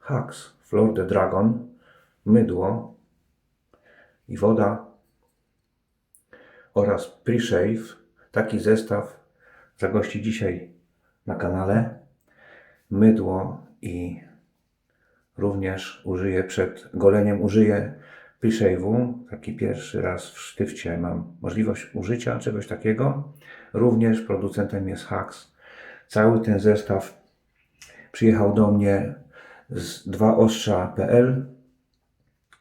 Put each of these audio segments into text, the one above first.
Hacks Floor the Dragon, mydło i woda oraz pre-shave. Taki zestaw zagości dzisiaj na kanale. Mydło i również użyję przed goleniem pre-shave'u. Taki pierwszy raz w sztywcie mam możliwość użycia czegoś takiego. Również producentem jest Hacks. Cały ten zestaw przyjechał do mnie z dwaostrza.pl.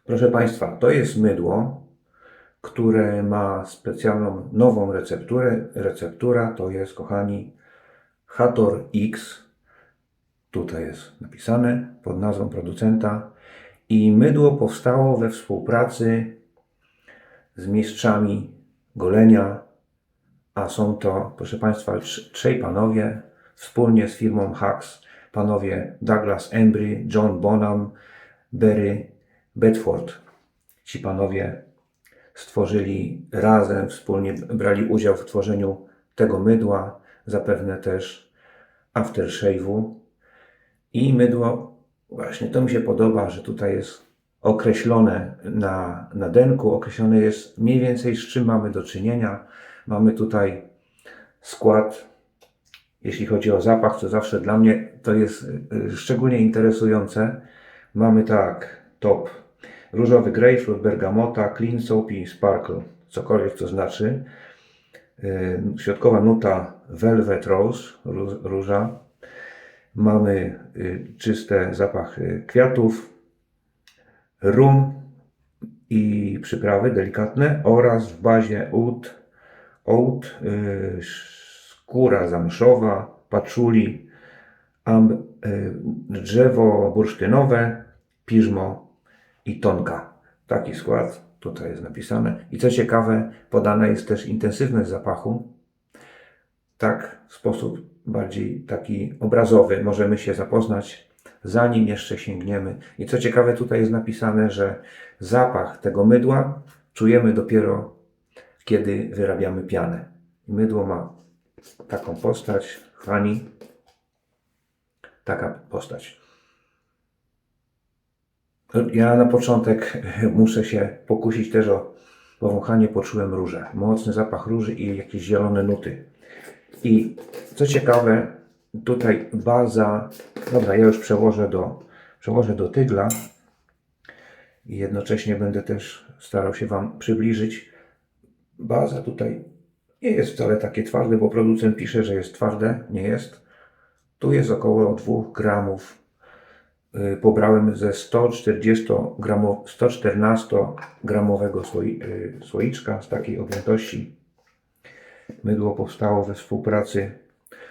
Proszę Państwa, to jest mydło, które ma specjalną nową recepturę. Receptura to jest, kochani, Hathor X. Tutaj jest napisane pod nazwą producenta. I mydło powstało we współpracy z mistrzami golenia, a są to, proszę Państwa, trzej panowie wspólnie z firmą Hacks. Panowie Douglas Embry, John Bonham, Barry Bedford. Ci panowie stworzyli razem, wspólnie brali udział w tworzeniu tego mydła, zapewne też aftershave'u. I mydło, właśnie to mi się podoba, że tutaj jest określone na denku, określone jest mniej więcej, z czym mamy do czynienia. Mamy tutaj skład, jeśli chodzi o zapach, co zawsze dla mnie to jest szczególnie interesujące. Mamy tak, top, różowy grapefruit, bergamota, clean soapy, sparkle, cokolwiek to znaczy. Środkowa nuta velvet rose, róża. Mamy czysty zapach kwiatów, rum i przyprawy delikatne oraz w bazie oat, skóra zamszowa, paczuli, drzewo bursztynowe, piżmo i tonka. Taki skład tutaj jest napisane. I co ciekawe, podane jest też intensywność zapachu. Tak, w sposób bardziej taki obrazowy możemy się zapoznać, zanim jeszcze sięgniemy. I co ciekawe, tutaj jest napisane, że zapach tego mydła czujemy dopiero, kiedy wyrabiamy pianę. I mydło ma taką postać, kochani, taka postać. Ja na początek muszę się pokusić też o powąchanie. Poczułem różę, mocny zapach róży i jakieś zielone nuty. I co ciekawe, tutaj baza, dobra, ja już przełożę do tygla i jednocześnie będę też starał się Wam przybliżyć. Baza tutaj nie jest wcale takie twarde, bo producent pisze, że jest twarde, nie jest. Tu jest około 2 gramów. Pobrałem ze 114 gramowego słoiczka z takiej objętości. Mydło powstało we współpracy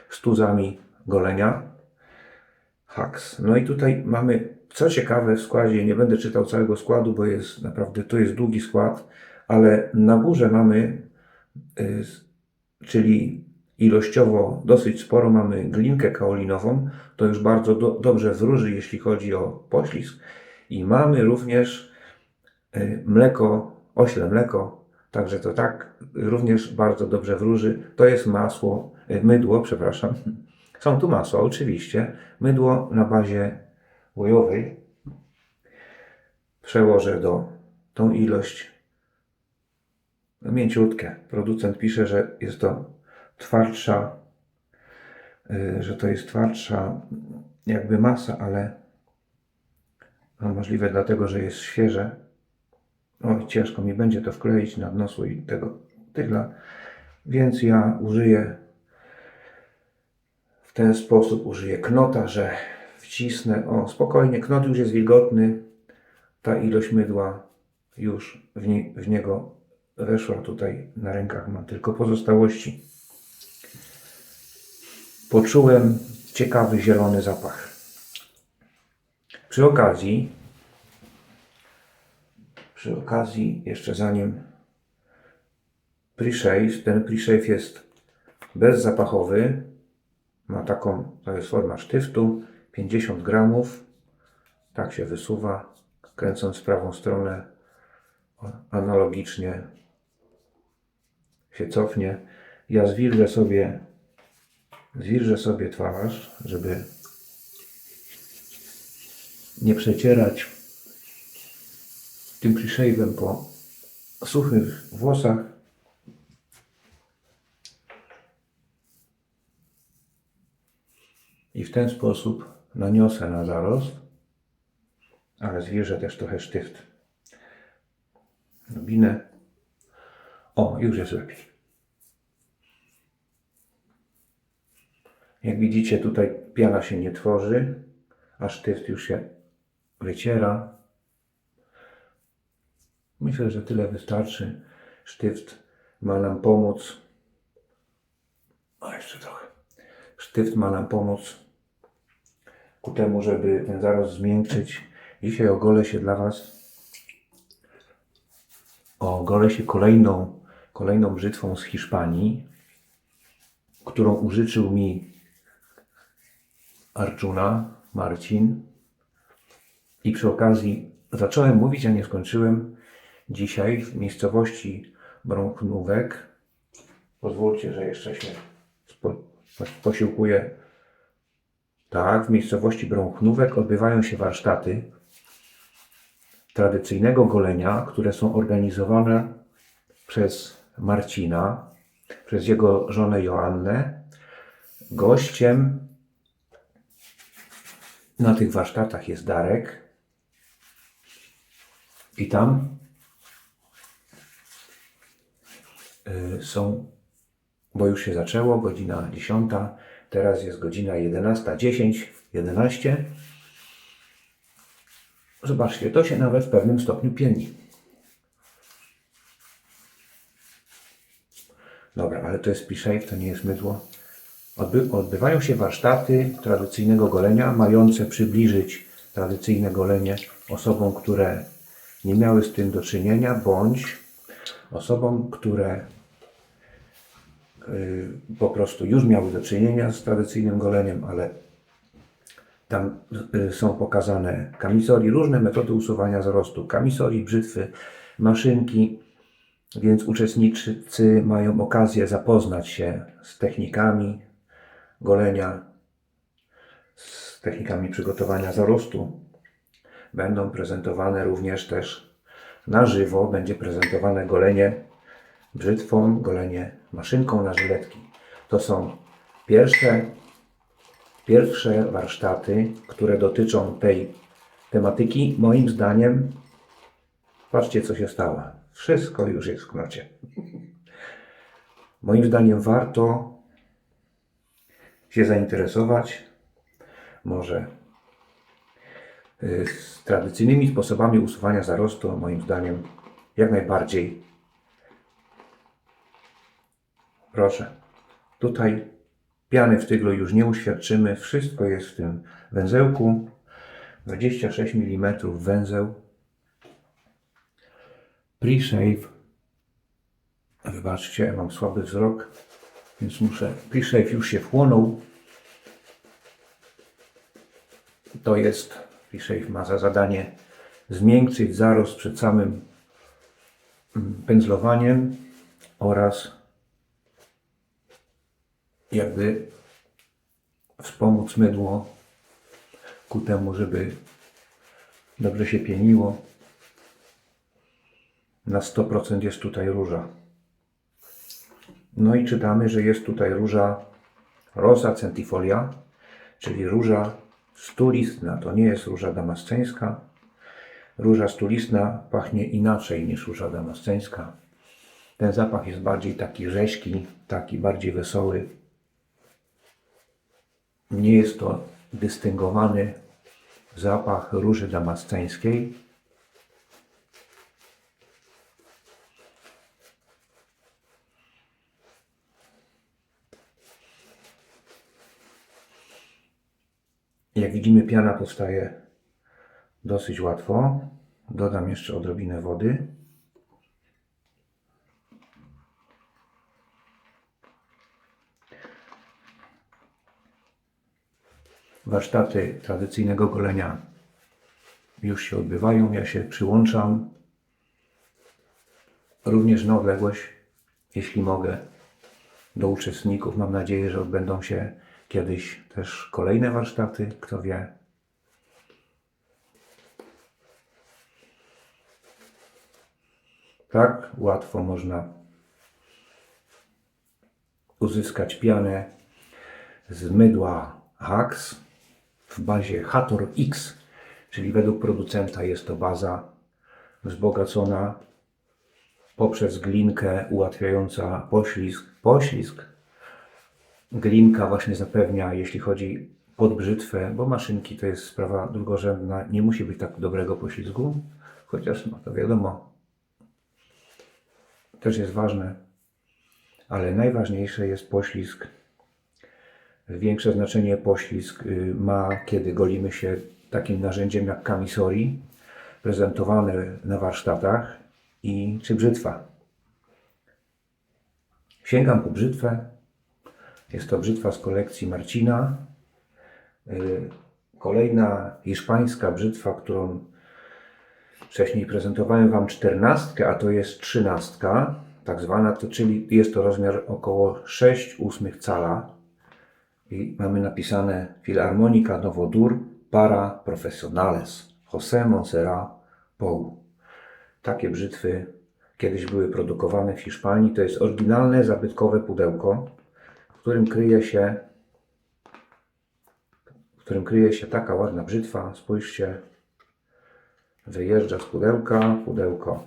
z tuzami golenia Hacks. No i tutaj mamy, co ciekawe, w składzie, nie będę czytał całego składu, bo jest naprawdę, to jest długi skład, ale na górze mamy, czyli ilościowo dosyć sporo, mamy glinkę kaolinową, to już bardzo dobrze wróży, jeśli chodzi o poślizg. I mamy również mleko, ośle mleko, także to tak również bardzo dobrze wróży. To jest mydło, przepraszam. Są tu masła, oczywiście. Mydło na bazie łojowej. Przełożę tą ilość mięciutkie. Producent pisze, że jest to twardsza, jakby masa, ale no, możliwe dlatego, że jest świeże. Oj, ciężko mi będzie to wkleić na dno tego tygla, więc ja użyję w ten sposób, użyję knota, że wcisnę, o spokojnie, knot już jest wilgotny, ta ilość mydła już w niego weszła. Tutaj na rękach mam tylko pozostałości. Poczułem ciekawy zielony zapach. Przy okazji, jeszcze zanim pre-shave, ten pre-shave jest bezzapachowy, ma taką, to jest forma sztywtu, 50 gramów, tak się wysuwa, kręcąc w prawą stronę, analogicznie się cofnie. Ja zwilżę sobie twarz, żeby nie przecierać tym pre-shave'em po suchych włosach. I w ten sposób naniosę na zarost, ale zwierzę też trochę sztyft. Nabinę. O, już jest lepiej. Jak widzicie, tutaj piana się nie tworzy, a sztyft już się wyciera. Myślę, że tyle wystarczy. Sztyft ma nam pomóc. Jeszcze trochę. Sztyft ma nam pomóc ku temu, żeby ten zarost zmiękczyć. Dzisiaj ogolę się dla Was. Ogolę się kolejną brzytwą z Hiszpanii, którą użyczył mi Arjuna, Marcin. I przy okazji zacząłem mówić, a nie skończyłem. Dzisiaj w miejscowości Brąchnówek, pozwólcie, że jeszcze się posiłkuję. Tak, w miejscowości Brąchnówek odbywają się warsztaty tradycyjnego golenia, które są organizowane przez Marcina, przez jego żonę Joannę. Gościem na tych warsztatach jest Darek. I tam są, bo już się zaczęło, godzina 10, teraz jest godzina 11:10, 11. Zobaczcie, to się nawet w pewnym stopniu pieni. Dobra, ale to jest pre-shave, to nie jest mydło. Odbywają się warsztaty tradycyjnego golenia, mające przybliżyć tradycyjne golenie osobom, które nie miały z tym do czynienia, bądź osobom, które po prostu już miały do czynienia z tradycyjnym goleniem, ale tam są pokazane kamisoli, różne metody usuwania zarostu, kamisoli, brzytwy, maszynki, więc uczestnicy mają okazję zapoznać się z technikami golenia, z technikami przygotowania zarostu. Będą prezentowane również też na żywo, będzie prezentowane golenie brzytwą, golenie maszynką na żyletki. To są pierwsze warsztaty, które dotyczą tej tematyki. Moim zdaniem, patrzcie co się stało. Wszystko już jest w knocie. Moim zdaniem warto się zainteresować może z tradycyjnymi sposobami usuwania zarostu. Moim zdaniem jak najbardziej. Proszę, tutaj piany w tyglu już nie uświadczymy. Wszystko jest w tym węzełku. 26 mm węzeł. Pre-shave. Wybaczcie, mam słaby wzrok, więc muszę. Pre-shave już się wchłonął. To jest, pre-shave ma za zadanie zmiękczyć zarost przed samym pędzlowaniem oraz jakby wspomóc mydło ku temu, żeby dobrze się pieniło. Na 100% jest tutaj róża. No i czytamy, że jest tutaj róża Rosa centifolia, czyli róża stulistna. To nie jest róża damasceńska. Róża stulistna pachnie inaczej niż róża damasceńska. Ten zapach jest bardziej taki rzeźki, taki bardziej wesoły. Nie jest to dystyngowany zapach róży damasceńskiej. Jak widzimy, piana powstaje dosyć łatwo. Dodam jeszcze odrobinę wody. Warsztaty tradycyjnego golenia już się odbywają. Ja się przyłączam również na odległość, jeśli mogę, do uczestników. Mam nadzieję, że odbędą się kiedyś też kolejne warsztaty, kto wie. Tak łatwo można uzyskać pianę z mydła Hax w bazie Hator X, czyli według producenta jest to baza wzbogacona poprzez glinkę ułatwiająca poślizg. Glinka właśnie zapewnia, jeśli chodzi pod brzytwę, bo maszynki to jest sprawa drugorzędna, nie musi być tak dobrego poślizgu, chociaż no to wiadomo, też jest ważne, ale najważniejsze jest poślizg. Większe znaczenie poślizg ma, kiedy golimy się takim narzędziem jak kamisori, prezentowane na warsztatach czy brzytwa. Sięgam po brzytwę. Jest to brzytwa z kolekcji Marcina. Kolejna hiszpańska brzytwa, którą wcześniej prezentowałem Wam 14, a to jest 13, tak zwana, czyli jest to rozmiar około 6/8 cala. I mamy napisane Filarmonica Novo Dur para Profesionales José Montserrat Pou. Takie brzytwy kiedyś były produkowane w Hiszpanii. To jest oryginalne, zabytkowe pudełko, w którym kryje się taka ładna brzytwa. Spójrzcie, wyjeżdża z pudełka, pudełko.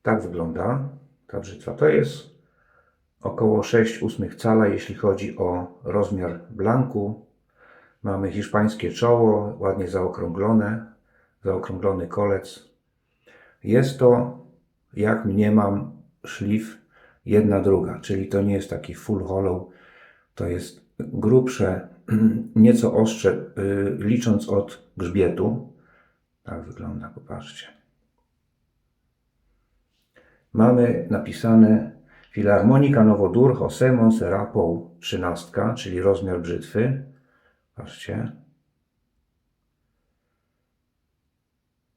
Tak wygląda ta brzytwa. To jest około 6/8 cala, jeśli chodzi o rozmiar blanku. Mamy hiszpańskie czoło, ładnie zaokrąglony kolec. Jest to, jak mniemam, szlif 1/2, czyli to nie jest taki full hollow, to jest grubsze, nieco ostrze, licząc od grzbietu. Tak wygląda, popatrzcie. Mamy napisane Filarmonica Novo Dur José Montserrat Pou 13, czyli rozmiar brzytwy. Patrzcie.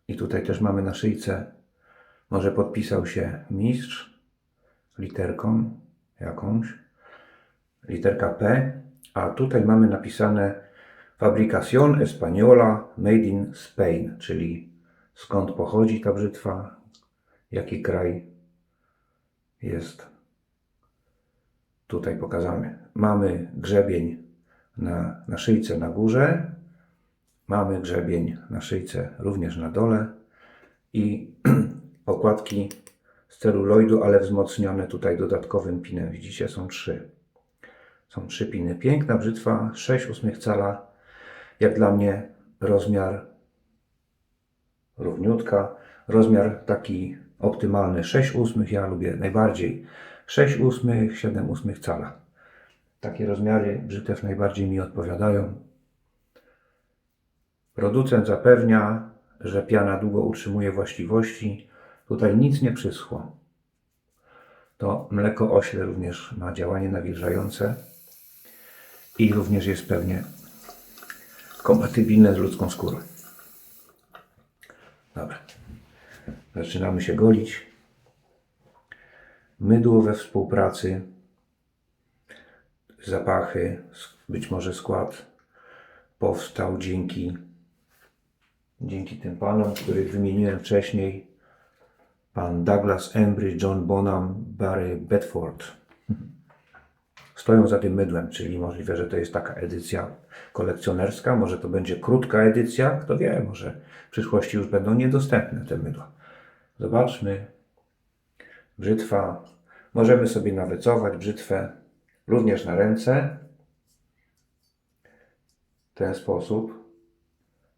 I tutaj też mamy na szyjce, może podpisał się mistrz literką jakąś, literka P, a tutaj mamy napisane Fabricación Española Made in Spain, czyli skąd pochodzi ta brzytwa, jaki kraj jest tutaj pokazany. Mamy grzebień na szyjce na górze, mamy grzebień na szyjce również na dole i okładki z celuloidu, ale wzmocnione tutaj dodatkowym pinem. Widzicie, są trzy piny. Piękna brzytwa, 6/8 cala. Jak dla mnie rozmiar równiutka. Rozmiar taki optymalny 6/8. Ja lubię najbardziej 6/8, 7/8 cala. Takie rozmiary brzytew najbardziej mi odpowiadają. Producent zapewnia, że piana długo utrzymuje właściwości. Tutaj nic nie przyschło. To mleko ośle również ma działanie nawilżające i również jest pewnie kompatybilne z ludzką skórą. Dobra. Zaczynamy się golić. Mydło we współpracy, zapachy, być może skład powstał dzięki tym panom, których wymieniłem wcześniej. Pan Douglas Embry, John Bonham, Barry Bedford. Stoją za tym mydłem, czyli możliwe, że to jest taka edycja kolekcjonerska. Może to będzie krótka edycja, kto wie, może w przyszłości już będą niedostępne te mydła. Zobaczmy. Brzytwa. Możemy sobie nawecować brzytwę również na ręce. W ten sposób.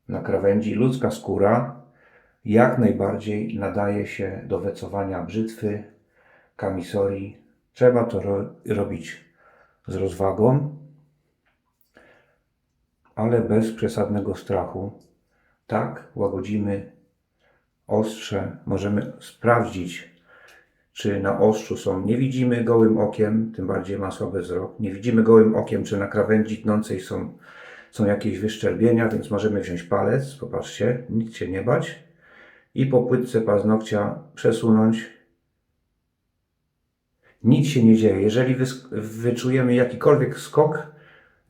Na krawędzi ludzka skóra jak najbardziej nadaje się do wecowania brzytwy, kamisorii. Trzeba to robić z rozwagą, ale bez przesadnego strachu. Tak łagodzimy ostrze. Możemy sprawdzić, czy na ostrzu nie widzimy gołym okiem, tym bardziej ma słaby wzrok. Nie widzimy gołym okiem, czy na krawędzi tnącej są jakieś wyszczerbienia, więc możemy wziąć palec, popatrzcie, nic się nie bać i po płytce paznokcia przesunąć. Nic się nie dzieje. Jeżeli wyczujemy jakikolwiek skok,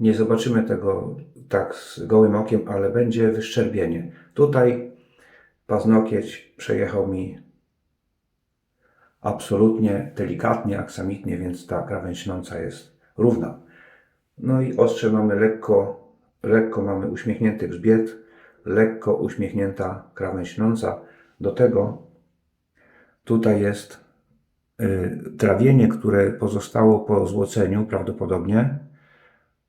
nie zobaczymy tego tak z gołym okiem, ale będzie wyszczerbienie. Tutaj Paznokieć przejechał mi absolutnie delikatnie, aksamitnie, więc ta krawędź śniąca jest równa. No i ostrze mamy lekko mamy uśmiechnięty grzbiet, lekko uśmiechnięta krawędź śniąca. Do tego tutaj jest trawienie, które pozostało po złoceniu prawdopodobnie.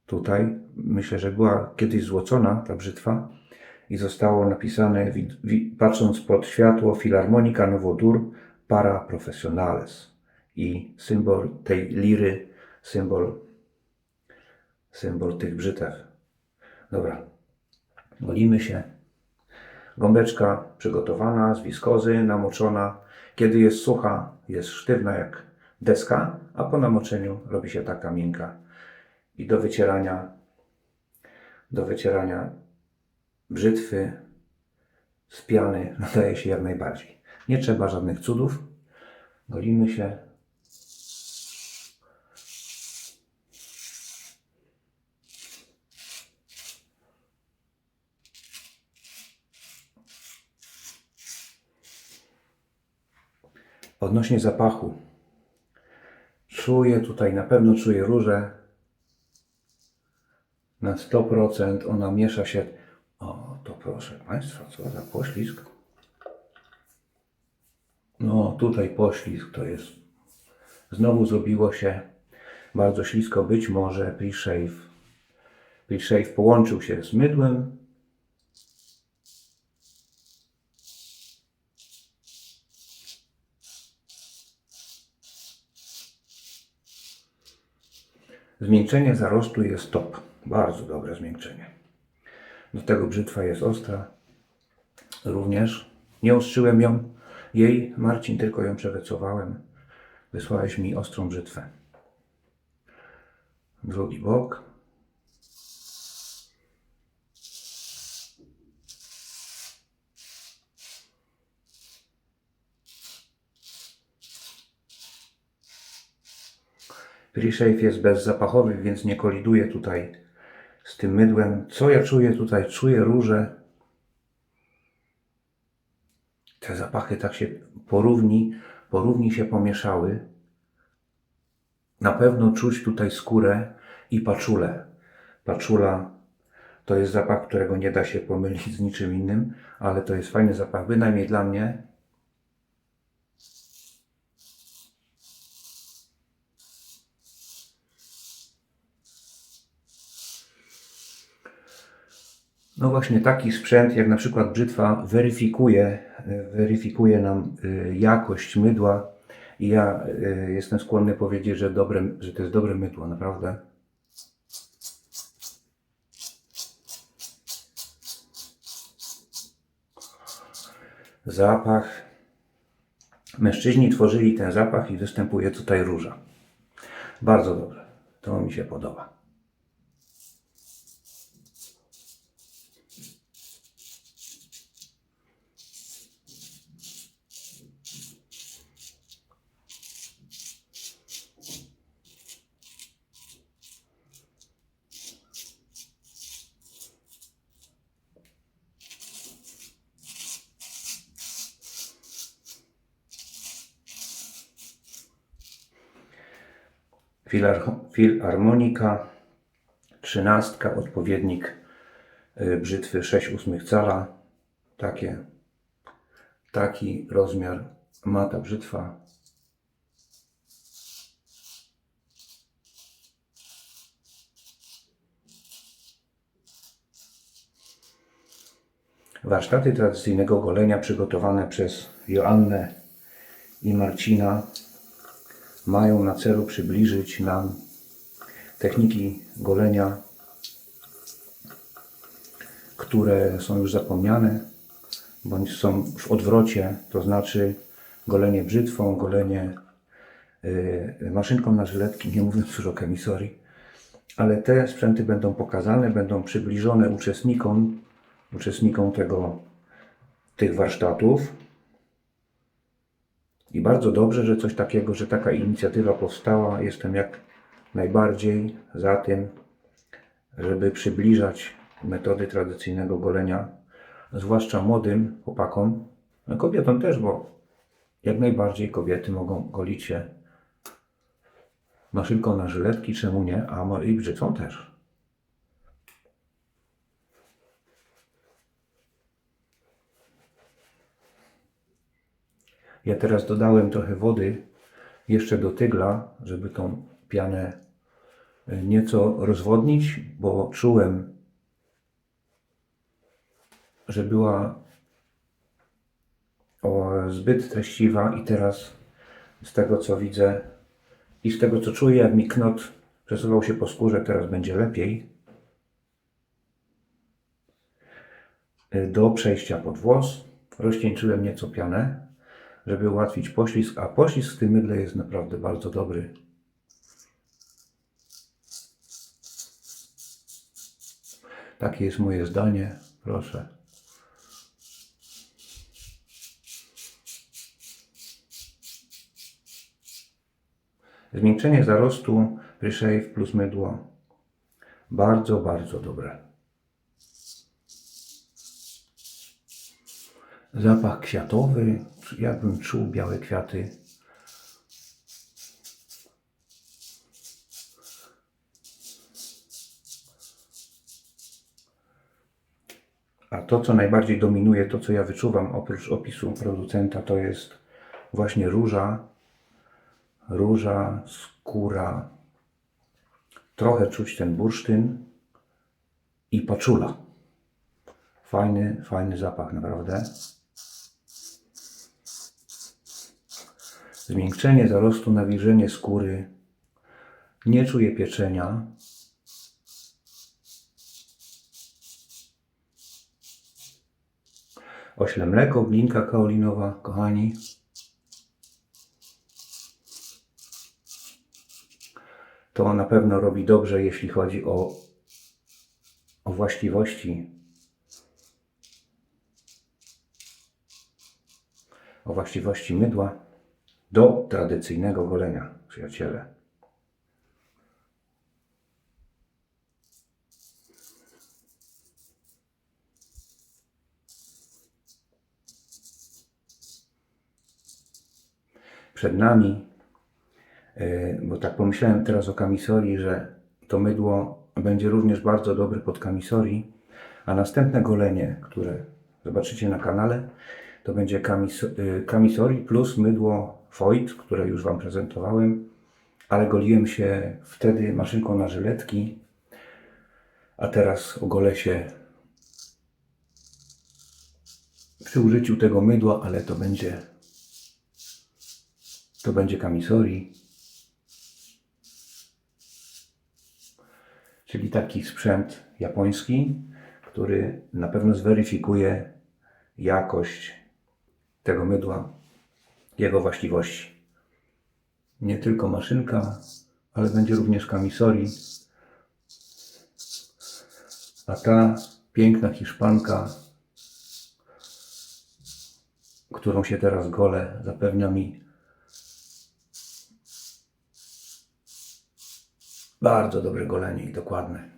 Tutaj myślę, że była kiedyś złocona ta brzytwa i zostało napisane, patrząc pod światło, Filharmonica Novodur Para Professionales. I symbol tej liry, symbol tych brzytew. Dobra, golimy się. Gąbeczka przygotowana z wiskozy, namoczona. Kiedy jest sucha, jest sztywna jak deska, a po namoczeniu robi się taka miękka. I do wycierania brzytwy z piany nadaje się jak najbardziej. Nie trzeba żadnych cudów. Golimy się. Odnośnie zapachu. Czuję tutaj, na pewno czuję różę. Na 100% ona miesza się. O, to proszę Państwa, co za poślizg. No, tutaj poślizg to jest. Znowu zrobiło się bardzo ślisko. Być może pre-shave połączył się z mydłem. Zmiękczenie zarostu jest top. Bardzo dobre zmiękczenie. Do tego brzytwa jest ostra. Również nie ostrzyłem jej, Marcin, tylko ją przewecowałem. Wysłałeś mi ostrą brzytwę. Drugi bok. Pre-shave jest bezzapachowy, więc nie koliduje tutaj z tym mydłem. Co ja czuję tutaj? Czuję różę. Te zapachy tak się porówni się pomieszały. Na pewno czuć tutaj skórę i paczulę. Paczula to jest zapach, którego nie da się pomylić z niczym innym, ale to jest fajny zapach, bynajmniej dla mnie. No właśnie taki sprzęt, jak na przykład brzytwa, weryfikuje nam jakość mydła i ja jestem skłonny powiedzieć, że to jest dobre mydło, naprawdę. Zapach. Mężczyźni tworzyli ten zapach i występuje tutaj róża. Bardzo dobre. To mi się podoba. Filharmonica 13, odpowiednik brzytwy 6/8 cala. Taki rozmiar ma ta brzytwa. Warsztaty tradycyjnego golenia przygotowane przez Joannę i Marcina mają na celu przybliżyć nam techniki golenia, które są już zapomniane, bądź są w odwrocie, to znaczy golenie brzytwą, golenie maszynką na żyletki, nie mówiąc już o kemisorii. Ale te sprzęty będą pokazane, będą przybliżone uczestnikom tych warsztatów. I bardzo dobrze, że coś takiego, że taka inicjatywa powstała. Jestem jak najbardziej za tym, żeby przybliżać metody tradycyjnego golenia zwłaszcza młodym chłopakom, no kobietom też, bo jak najbardziej kobiety mogą golić się maszynką na żyletki, czemu nie, a i brzytwą też. Ja teraz dodałem trochę wody jeszcze do tygla, żeby tą pianę nieco rozwodnić, bo czułem, że była zbyt treściwa i teraz z tego co widzę i z tego co czuję, jak mi knot przesuwał się po skórze, teraz będzie lepiej. Do przejścia pod włos rozcieńczyłem nieco pianę, żeby ułatwić poślizg, a poślizg w tym mydle jest naprawdę bardzo dobry. Takie jest moje zdanie, proszę. Zmiękczenie zarostu Pre-Shave plus mydło bardzo, bardzo dobre. Zapach kwiatowy, jakbym czuł białe kwiaty. A to, co najbardziej dominuje, to co ja wyczuwam oprócz opisu producenta, to jest właśnie róża. Róża, skóra, trochę czuć ten bursztyn i paczula. Fajny, fajny zapach naprawdę. Zmiękczenie zarostu, nawilżenie skóry. Nie czuję pieczenia. Ośle mleko, glinka kaolinowa, kochani. To na pewno robi dobrze, jeśli chodzi o właściwości mydła do tradycyjnego golenia, przyjaciele. Przed nami, bo tak pomyślałem teraz o kamisorii, że to mydło będzie również bardzo dobre pod kamisorii, a następne golenie, które zobaczycie na kanale, to będzie kamisorii plus mydło Voit, które już Wam prezentowałem, ale goliłem się wtedy maszynką na żyletki, a teraz ogolę się przy użyciu tego mydła, ale to będzie kamisorii, czyli taki sprzęt japoński, który na pewno zweryfikuje jakość tego mydła, jego właściwości. Nie tylko maszynka, ale będzie również kamisorii. A ta piękna Hiszpanka, którą się teraz golę, zapewnia mi bardzo dobre golenie i dokładne.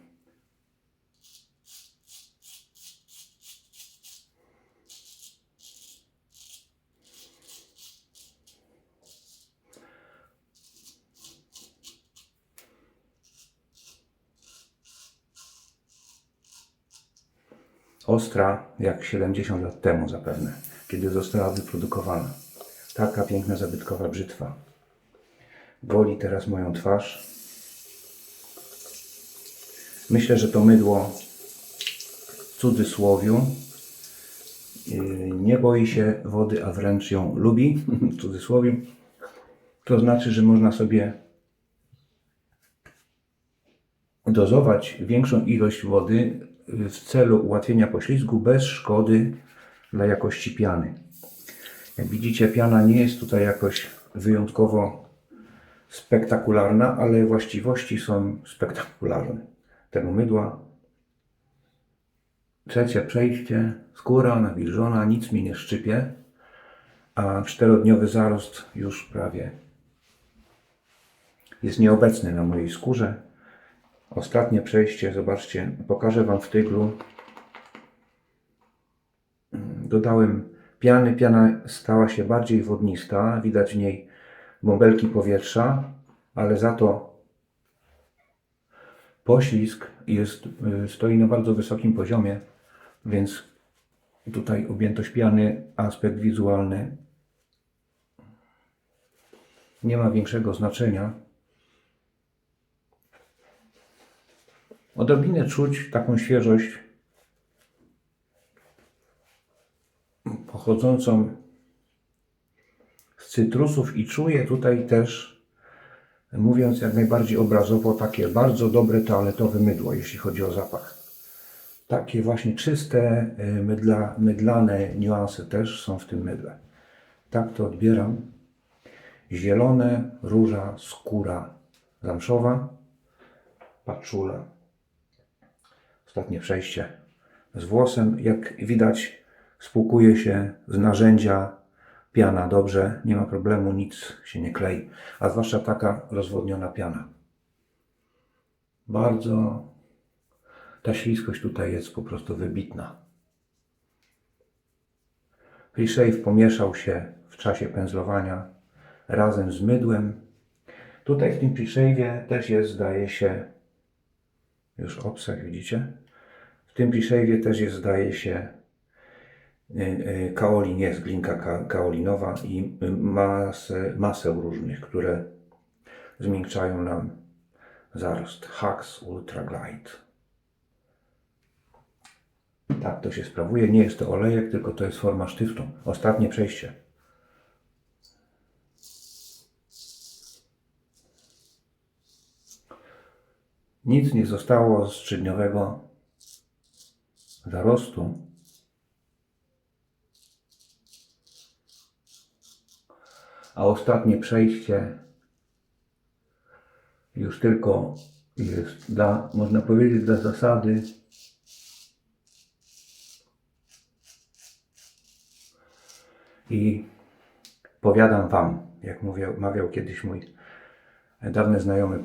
Ostra jak 70 lat temu zapewne, kiedy została wyprodukowana. Taka piękna, zabytkowa brzytwa. Goli teraz moją twarz. Myślę, że to mydło w cudzysłowiu nie boi się wody, a wręcz ją lubi, w cudzysłowie. To znaczy, że można sobie dozować większą ilość wody w celu ułatwienia poślizgu bez szkody dla jakości piany. Jak widzicie, piana nie jest tutaj jakoś wyjątkowo spektakularna, ale właściwości są spektakularne tego mydła. Trzecie przejście, skóra nawilżona, nic mi nie szczypie, a 4-dniowy zarost już prawie jest nieobecny na mojej skórze. Ostatnie przejście, zobaczcie, pokażę Wam w tyglu. dodałem piany. Piana stała się bardziej wodnista. Widać w niej bąbelki powietrza, ale za to poślizg stoi na bardzo wysokim poziomie, więc tutaj objętość piany, aspekt wizualny nie ma większego znaczenia. Odrobinę czuć taką świeżość pochodzącą z cytrusów i czuję tutaj też, mówiąc jak najbardziej obrazowo, takie bardzo dobre toaletowe mydło, jeśli chodzi o zapach. Takie właśnie czyste, mydlane niuanse też są w tym mydle. Tak to odbieram. Zielone, róża, skóra zamszowa, paczula. Ostatnie przejście z włosem. Jak widać, spłukuje się z narzędzia piana dobrze, nie ma problemu, nic się nie klei. A zwłaszcza taka rozwodniona piana. Bardzo ta śliskość tutaj jest po prostu wybitna. Pre-shave pomieszał się w czasie pędzlowania razem z mydłem. Tutaj w tym pre-shave'ie też jest, zdaje się, już obsah, widzicie? W tym pre-shave'ie też jest, zdaje się, kaolin, jest glinka kaolinowa i maseł różnych, które zmiękczają nam zarost. Hux Ultra Glide. Tak to się sprawuje. Nie jest to olejek, tylko to jest forma sztyftu. Ostatnie przejście. Nic nie zostało z 3-dniowego zarostu. A ostatnie przejście już tylko jest można powiedzieć, dla zasady i powiadam Wam, jak mawiał kiedyś mój dawny znajomy,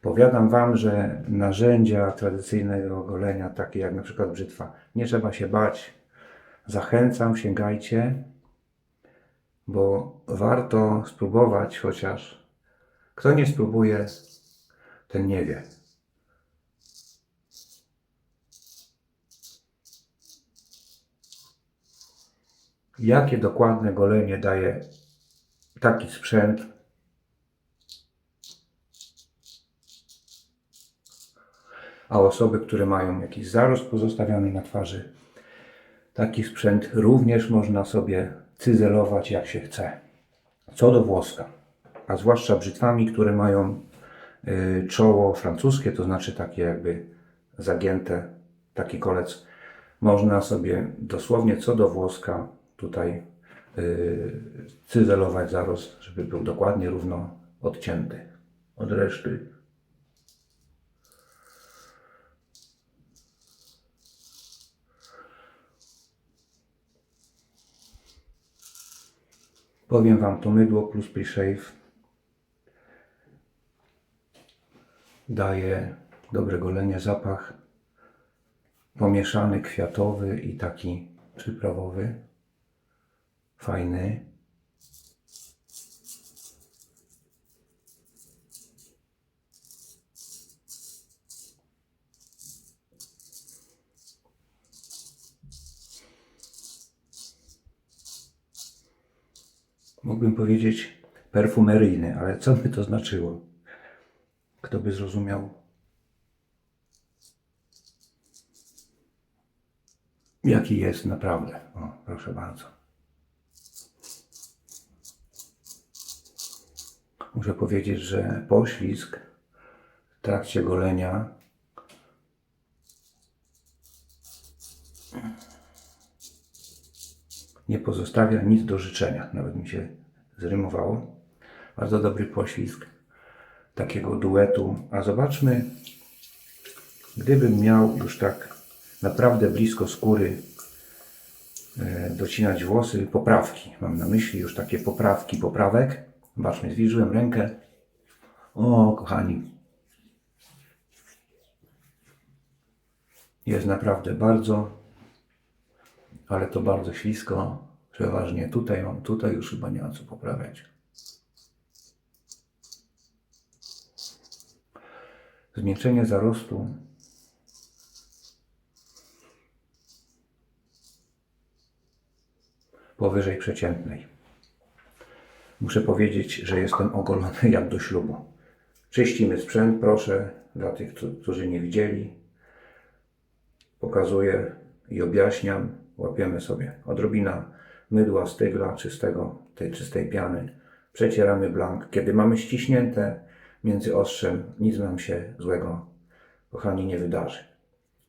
powiadam Wam, że narzędzia tradycyjnego golenia, takie jak na przykład brzytwa, nie trzeba się bać. Zachęcam, sięgajcie, bo warto spróbować, chociaż kto nie spróbuje, ten nie wie. Jakie dokładne golenie daje taki sprzęt, a osoby, które mają jakiś zarost pozostawiony na twarzy, taki sprzęt również można sobie cyzelować jak się chce. Co do włoska, a zwłaszcza brzytwami, które mają czoło francuskie, to znaczy takie jakby zagięte, taki kolec, można sobie dosłownie co do włoska tutaj cyzelować zarost, żeby był dokładnie równo odcięty od reszty. Powiem Wam, to mydło plus pre-shave daje dobre golenie, zapach pomieszany, kwiatowy i taki przyprawowy, fajny. Mógłbym powiedzieć perfumeryjny, ale co by to znaczyło? Kto by zrozumiał? Jaki jest naprawdę? O, proszę bardzo. Muszę powiedzieć, że poślizg w trakcie golenia nie pozostawia nic do życzenia. Nawet mi się zrymowało. Bardzo dobry poślizg takiego duetu. A zobaczmy, gdybym miał już tak naprawdę blisko skóry docinać włosy, poprawki. Mam na myśli już takie poprawek. Zobaczmy, zwilżyłem rękę. O, kochani. Jest naprawdę bardzo ale to bardzo ślisko. Przeważnie tutaj mam, tutaj już chyba nie ma co poprawiać. Zmniejszenie zarostu powyżej przeciętnej. Muszę powiedzieć, że jestem ogolony jak do ślubu. Czyścimy sprzęt, proszę, dla tych, którzy nie widzieli. Pokazuję i objaśniam. Łapiemy sobie odrobina mydła, stygla czystego, tej czystej piany. Przecieramy blank. Kiedy mamy ściśnięte między ostrzem, nic nam się złego, kochani, nie wydarzy.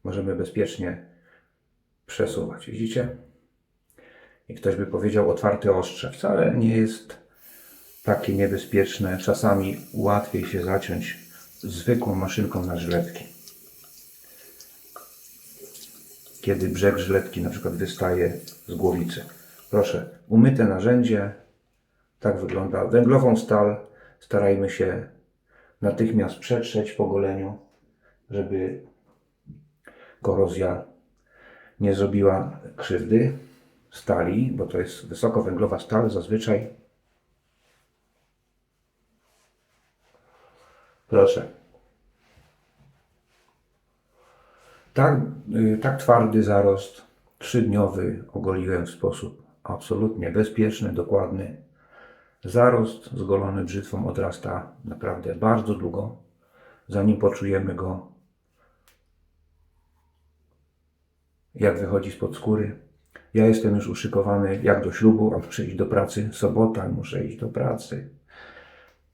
Możemy bezpiecznie przesuwać. Widzicie? I ktoś by powiedział otwarte ostrze. Wcale nie jest takie niebezpieczne. Czasami łatwiej się zaciąć zwykłą maszynką na żyletki. Kiedy brzeg żyletki na przykład wystaje z głowicy. Proszę, umyte narzędzie. Tak wygląda. Węglową stal starajmy się natychmiast przetrzeć po goleniu, żeby korozja nie zrobiła krzywdy stali, bo to jest wysokowęglowa stal zazwyczaj. Proszę. Tak twardy zarost 3-dniowy ogoliłem w sposób absolutnie bezpieczny, dokładny. Zarost zgolony brzytwą odrasta naprawdę bardzo długo, zanim poczujemy go, jak wychodzi spod skóry. Ja jestem już uszykowany jak do ślubu, a muszę iść do pracy. Sobota, muszę iść do pracy.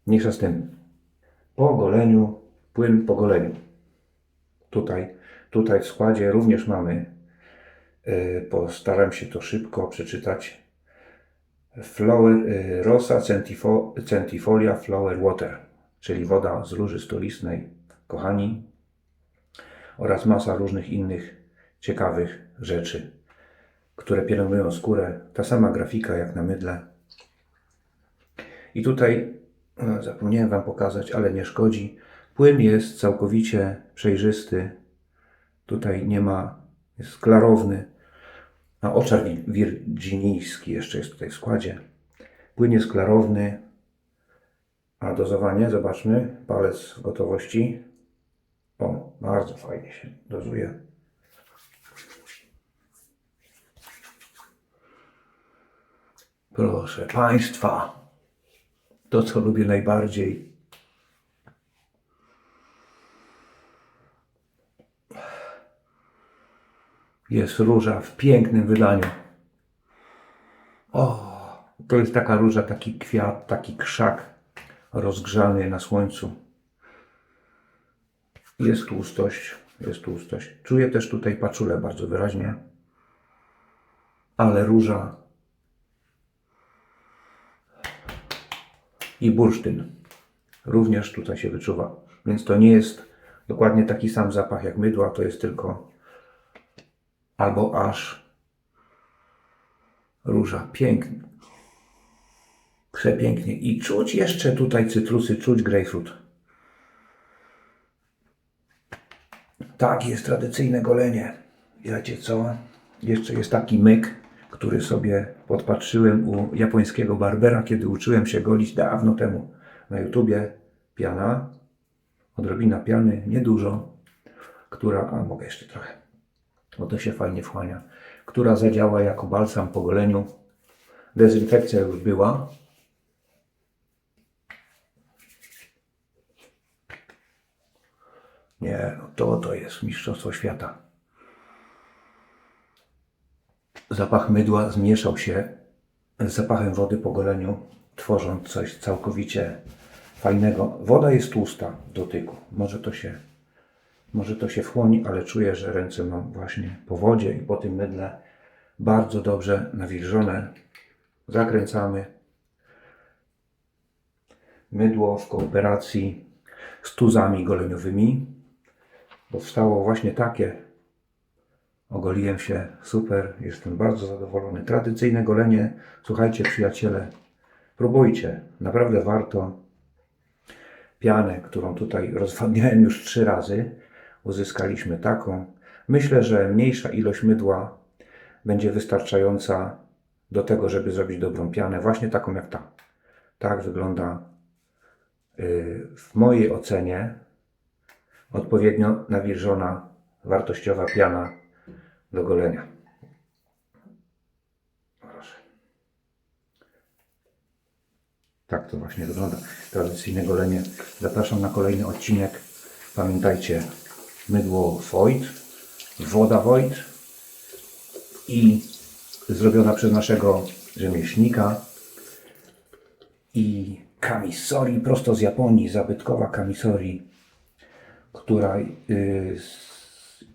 Mniejsza z tym. Po goleniu, płyn po goleniu. Tutaj w składzie również mamy, postaram się to szybko przeczytać, Rosa centifolia flower water, czyli woda z róży stolistnej, kochani, oraz masa różnych innych ciekawych rzeczy, które pielęgnują skórę. Ta sama grafika jak na mydle. I tutaj zapomniałem Wam pokazać, ale nie szkodzi. Płyn jest całkowicie przejrzysty. Tutaj nie ma, jest klarowny. A oczar wirginijski jeszcze jest tutaj w składzie. Płyn jest klarowny. A dozowanie, zobaczmy, palec w gotowości. O, bardzo fajnie się dozuje. Proszę Państwa, to co lubię najbardziej. Jest róża w pięknym wydaniu. O, to jest taka róża, taki kwiat, taki krzak rozgrzany na słońcu. Jest tłustość, jest tłustość. Czuję też tutaj paczulę bardzo wyraźnie. Ale róża i bursztyn również tutaj się wyczuwa. Więc to nie jest dokładnie taki sam zapach jak mydła, to jest tylko albo aż róża. Pięknie. Przepięknie. I czuć jeszcze tutaj cytrusy, czuć grejpfrut. Tak jest tradycyjne golenie. Wiecie co? Jeszcze jest taki myk, który sobie podpatrzyłem u japońskiego barbera, kiedy uczyłem się golić dawno temu na YouTubie. Piana, odrobina piany, niedużo, która, a mogę jeszcze trochę, bo to się fajnie wchłania, która zadziała jako balsam po goleniu. Dezynfekcja już była. Nie, no to jest mistrzostwo świata. Zapach mydła zmieszał się z zapachem wody po goleniu, tworząc coś całkowicie fajnego. Woda jest tłusta w dotyku. Może to się wchłoni, ale czuję, że ręce mam właśnie po wodzie i po tym mydle bardzo dobrze nawilżone. Zakręcamy. Mydło w kooperacji z tuzami goleniowymi. Powstało właśnie takie. Ogoliłem się, super, jestem bardzo zadowolony. Tradycyjne golenie, słuchajcie przyjaciele, próbujcie, naprawdę warto. Pianę, którą tutaj rozwadniałem już 3 razy, uzyskaliśmy taką. Myślę, że mniejsza ilość mydła będzie wystarczająca do tego, żeby zrobić dobrą pianę, właśnie taką jak ta. Tak wygląda w mojej ocenie odpowiednio nawilżona, wartościowa piana do golenia. Proszę. Tak to właśnie wygląda. Tradycyjne golenie. Zapraszam na kolejny odcinek. Pamiętajcie, mydło Voit, woda Voit i zrobiona przez naszego rzemieślnika i kamisori prosto z Japonii, zabytkowa kamisori, która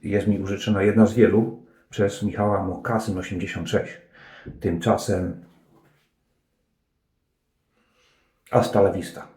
jest mi użyczona, jedna z wielu, przez Michała Mokasyn 86. Tymczasem hasta la vista.